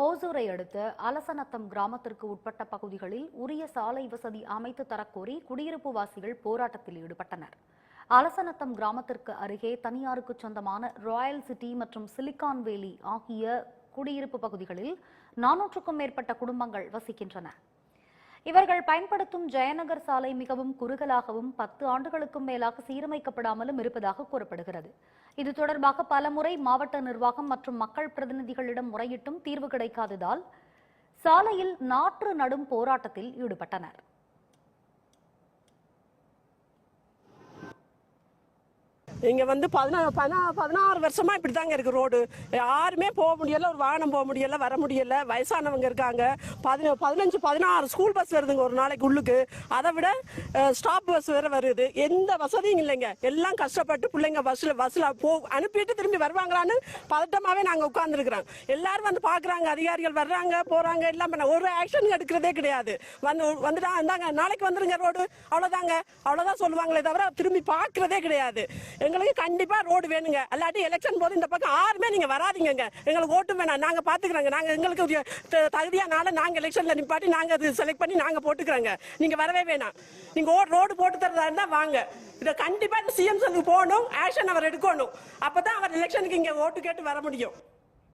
ஹோசூரை அடுத்த அலசநத்தம் கிராமத்திற்கு உட்பட்ட பகுதிகளில் உரிய சாலை வசதி அமைத்து தரக்கோரி குடியிருப்பு வாசிகள் போராட்டத்தில் ஈடுபட்டனர். அலசநத்தம் கிராமத்திற்கு அருகே தனியாருக்கு சொந்தமான ராயல் சிட்டி மற்றும் சிலிகான் வேலி ஆகிய குடியிருப்பு பகுதிகளில் 400க்கும் மேற்பட்ட குடும்பங்கள் வசிக்கின்றன. இவர்கள் பயன்படுத்தும் ஜெயநகர் சாலை மிகவும் குறுகலாகவும் 10 ஆண்டுகளுக்கும் மேலாக சீரமைக்கப்படாமலும் இருப்பதாக கூறப்படுகிறது. இது தொடர்பாக பலமுறை மாவட்ட நிர்வாகம் மற்றும் மக்கள் பிரதிநிதிகளிடம் முறையிட்டும் தீர்வு கிடைக்காததால் சாலையில் நாற்று நடும் போராட்டத்தில் ஈடுபட்டனர். இங்கே 16 வருஷமா இப்படி தாங்க இருக்கு ரோடு. யாருமே போக முடியல, ஒரு வாகனம் போக முடியல, வர முடியல. வயசானவங்க இருக்காங்க. 15-16 ஸ்கூல் பஸ் வருதுங்க ஒரு நாளைக்கு உள்ளுக்கு. அதை விட ஸ்டாப் பஸ் வேற வருது. எந்த வசதியும் இல்லைங்க. எல்லாம் கஷ்டப்பட்டு பிள்ளைங்க பஸ்ல அனுப்பிட்டு திரும்பி வருவாங்களான்னு பதட்டமாவே நாங்கள் உட்கார்ந்துருக்கிறோம். எல்லாரும் வந்து பாக்குறாங்க, அதிகாரிகள் வர்றாங்க போறாங்க, எல்லாம் பண்ண ஒரு ஆக்ஷன் எடுக்கிறதே கிடையாது. வந்துட்டா இருந்தாங்க நாளைக்கு வந்துருங்க ரோடு, அவ்வளவுதான் சொல்லுவாங்களே தவிர திரும்பி பார்க்கறதே கிடையாது. எங்களுக்கு கண்டிப்பா ரோடு வேணுங்க. அல்லாட்டி எலெக்ஷன் போது இந்த பக்கம் யாருமே நீங்க வராதீங்க. எங்களுக்கு ஓட்டு வேணாம், நாங்க பாத்துக்கிறோங்க. நாங்க எங்களுக்கு தகுதியானால நாங்க எலெக்ஷன்ல நிப்பாட்டி நாங்க அது செலக்ட் பண்ணி நாங்க போட்டுக்கிறோங்க. நீங்க வரவே வேணாம். நீங்க ரோடு போட்டு தரதா இருந்தா வாங்க. இதை கண்டிப்பா சிஎம் போகணும், ஆக்ஷன் அவர் எடுக்கணும். அப்பதான் அவர் எலெக்ஷனுக்கு இங்க ஓட்டு கேட்டு வர முடியும்.